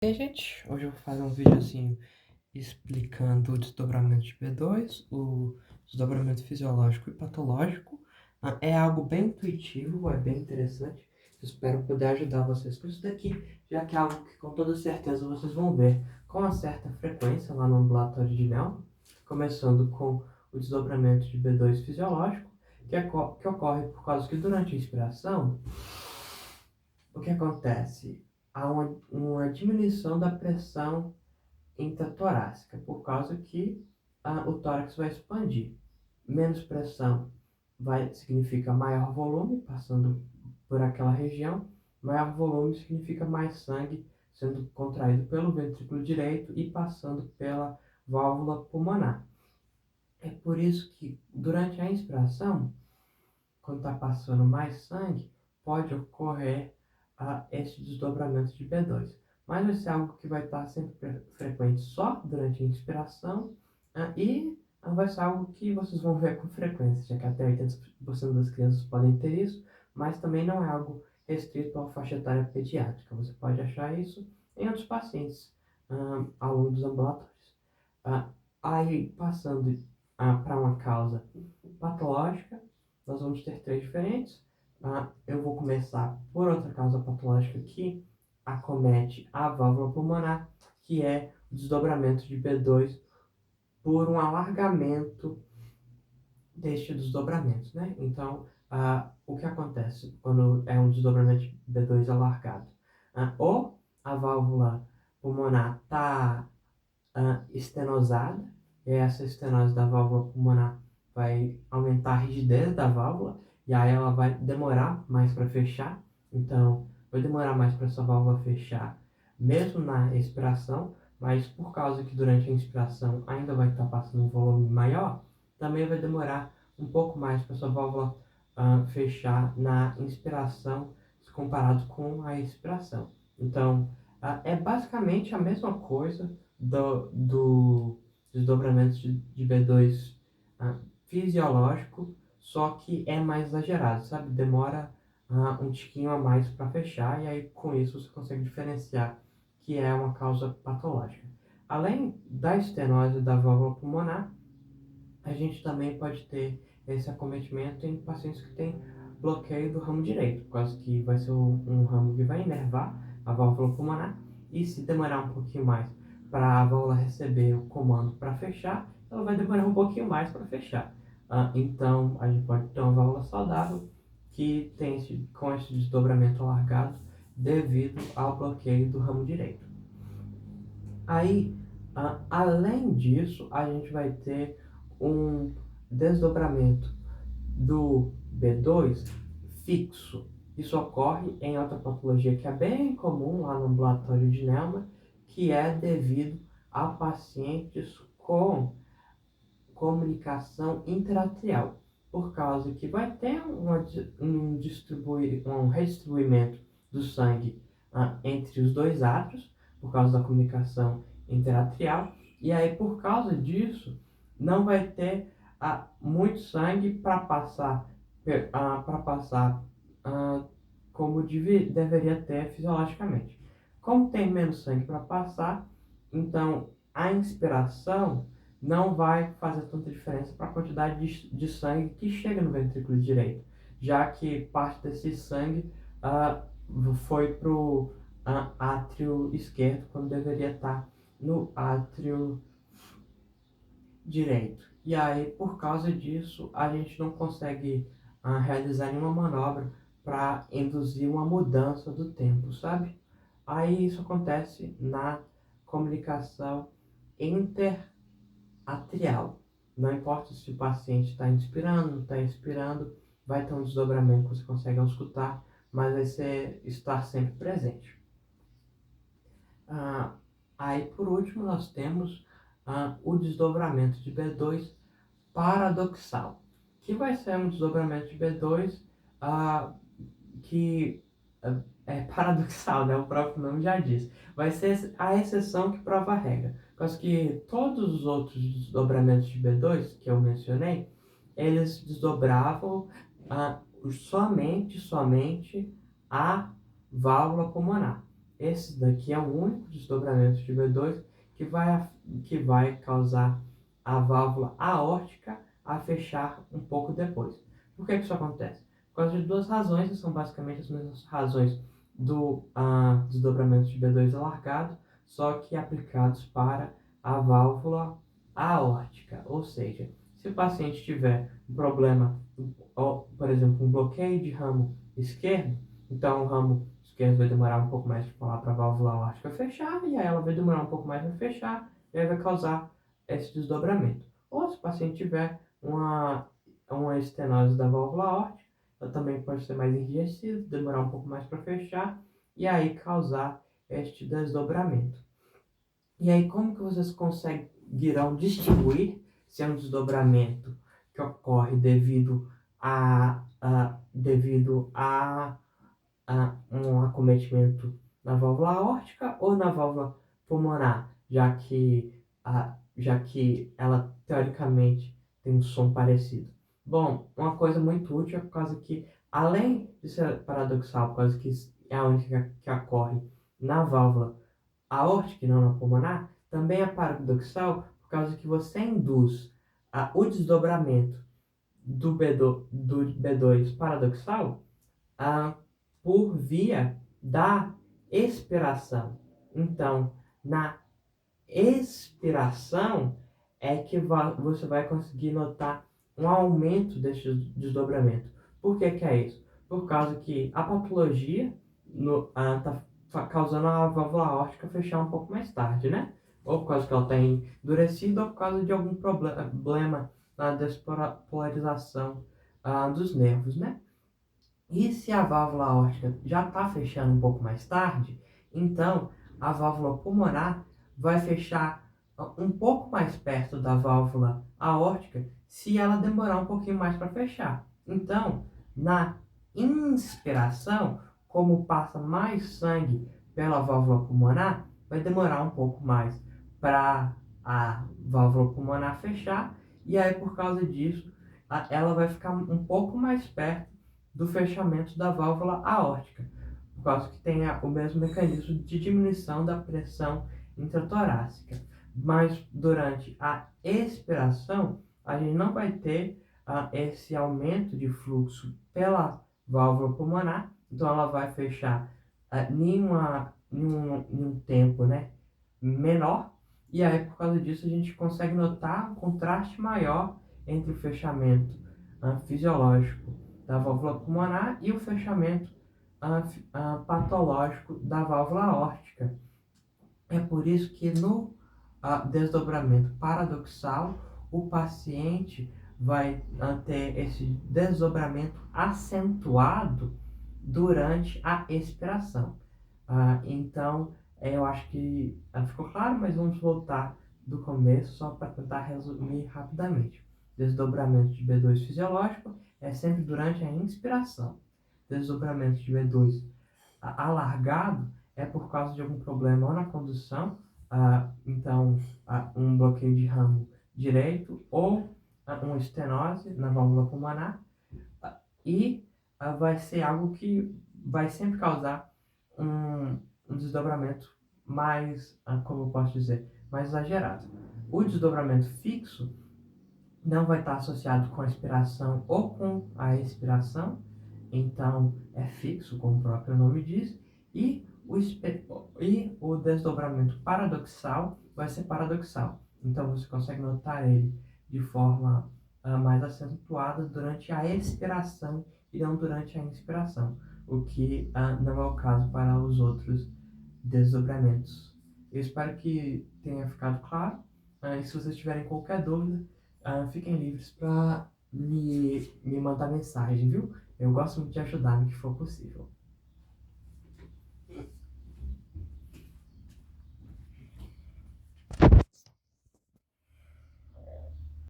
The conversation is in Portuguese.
E aí, gente, hoje eu vou fazer um vídeo assim explicando o desdobramento de B2, o desdobramento fisiológico e patológico. É algo bem intuitivo, é bem interessante. Espero poder ajudar vocês com isso daqui, já que é algo que com toda certeza vocês vão ver com uma certa frequência lá no ambulatório de Nelma, começando com o desdobramento de B2 fisiológico, que ocorre por causa que durante a inspiração, o que acontece? Há uma diminuição da pressão intratorácica, por causa que o tórax vai expandir. Menos pressão significa maior volume, passando por aquela região. Maior volume significa mais sangue sendo contraído pelo ventrículo direito e passando pela válvula pulmonar. É por isso que, durante a inspiração, quando está passando mais sangue, pode ocorrer esse desdobramento de B2. Mas vai ser algo que vai estar sempre frequente só durante a inspiração e vai ser algo que vocês vão ver com frequência, já que até 80% das crianças podem ter isso, mas também não é algo restrito à faixa etária pediátrica. Você pode achar isso em outros pacientes ao longo dos ambulatórios. Aí, passando para uma causa patológica, nós vamos ter três diferentes. Eu vou começar por outra causa patológica que acomete a válvula pulmonar, que é o desdobramento de B2 por um alargamento deste desdobramento, né? Então, o que acontece quando é um desdobramento de B2 alargado? Ou a válvula pulmonar está estenosada, e essa estenose da válvula pulmonar vai aumentar a rigidez da válvula, e aí ela vai demorar mais para fechar. Então, vai demorar mais para essa válvula fechar, mesmo na expiração, mas por causa que durante a inspiração ainda vai estar passando um volume maior, também vai demorar um pouco mais para essa válvula fechar na inspiração comparado com a expiração. Então, é basicamente a mesma coisa do desdobramento de B2 fisiológico, só que é mais exagerado, sabe? Demora um tiquinho a mais para fechar, e aí com isso você consegue diferenciar que é uma causa patológica. Além da estenose da válvula pulmonar, a gente também pode ter esse acometimento em pacientes que têm bloqueio do ramo direito, por causa que vai ser um ramo que vai inervar a válvula pulmonar, e se demorar um pouquinho mais para a válvula receber o comando para fechar, ela vai demorar um pouquinho mais para fechar. Então, a gente pode ter uma válvula saudável que tem com esse desdobramento alargado devido ao bloqueio do ramo direito. Aí, além disso, a gente vai ter um desdobramento do B2 fixo. Isso ocorre em outra patologia que é bem comum lá no ambulatório de Nelma, que é devido a pacientes com comunicação interatrial, por causa que vai ter um redistribuimento do sangue entre os dois átrios, por causa da comunicação interatrial, e aí por causa disso não vai ter muito sangue para passar, como deveria ter fisiologicamente. Como tem menos sangue para passar, então a inspiração não vai fazer tanta diferença para a quantidade de sangue que chega no ventrículo direito, já que parte desse sangue foi para o átrio esquerdo, quando deveria estar no átrio direito. E aí, por causa disso, a gente não consegue realizar nenhuma manobra para induzir uma mudança do tempo, sabe? Aí isso acontece na comunicação interatrial. Não importa se o paciente está inspirando, não está expirando, vai ter um desdobramento que você consegue escutar, mas vai ser estar sempre presente. Aí, por último, nós temos o desdobramento de B2 paradoxal, que vai ser um desdobramento de B2 que é paradoxal, né? O próprio nome já diz. Vai ser a exceção que prova a regra. Porque que todos os outros desdobramentos de B2 que eu mencionei, eles desdobravam somente a válvula pulmonar. esse daqui é o único desdobramento de B2 que vai causar a válvula aórtica a fechar um pouco depois. Por que isso acontece? Por causa de duas razões, que são basicamente as mesmas razões do desdobramento de B2 alargado, só que aplicados para a válvula aórtica. Ou seja, se o paciente tiver um problema, por exemplo, um bloqueio de ramo esquerdo, então o ramo esquerdo vai demorar um pouco mais para a válvula aórtica fechar, e aí ela vai demorar um pouco mais para fechar, e aí vai causar esse desdobramento. Ou se o paciente tiver uma estenose da válvula aórtica, ela também pode ser mais enrijecida, demorar um pouco mais para fechar, e aí causar este desdobramento. E aí, como que vocês conseguirão distinguir se é um desdobramento que ocorre devido a um acometimento na válvula aórtica ou na válvula pulmonar, já que ela teoricamente tem um som parecido? Bom, uma coisa muito útil é por causa que, além de ser paradoxal, por causa que é a única que ocorre na válvula aórtica e não na pulmonar, também é paradoxal por causa que você induz o desdobramento do B2 paradoxal ah, por via da expiração. Então, na expiração é que você vai conseguir notar um aumento desse desdobramento. Por que é isso? Por causa que a patologia está causando a válvula aórtica fechar um pouco mais tarde, né? Ou por causa que ela está endurecida, ou por causa de algum problema na despolarização dos nervos, né? E se a válvula aórtica já está fechando um pouco mais tarde, então a válvula pulmonar vai fechar um pouco mais perto da válvula aórtica se ela demorar um pouquinho mais para fechar. Então, na inspiração, como passa mais sangue pela válvula pulmonar, vai demorar um pouco mais para a válvula pulmonar fechar, e aí por causa disso ela vai ficar um pouco mais perto do fechamento da válvula aórtica, por causa que tem o mesmo mecanismo de diminuição da pressão intratorácica. Mas durante a expiração, a gente não vai ter esse aumento de fluxo pela válvula pulmonar, então ela vai fechar em um tempo, né, menor, e aí por causa disso a gente consegue notar um contraste maior entre o fechamento fisiológico da válvula pulmonar e o fechamento patológico da válvula aórtica. É por isso que no desdobramento paradoxal, o paciente vai ter esse desdobramento acentuado durante a expiração. Então, eu acho que ficou claro, mas vamos voltar do começo só para tentar resumir rapidamente. Desdobramento de B2 fisiológico é sempre durante a inspiração. Desdobramento de B2 alargado é por causa de algum problema ou na condução, então um bloqueio de ramo direito ou uma estenose na válvula pulmonar, e vai ser algo que vai sempre causar um desdobramento mais, como eu posso dizer, mais exagerado. O desdobramento fixo não vai estar associado com a expiração ou com a expiração, então é fixo, como o próprio nome diz, e o desdobramento paradoxal vai ser paradoxal. Então você consegue notar ele de forma mais acentuada durante a expiração e não durante a inspiração, o que não é o caso para os outros desdobramentos. Eu espero que tenha ficado claro. E se vocês tiverem qualquer dúvida, fiquem livres para me mandar mensagem, viu? Eu gosto muito de ajudar no que for possível.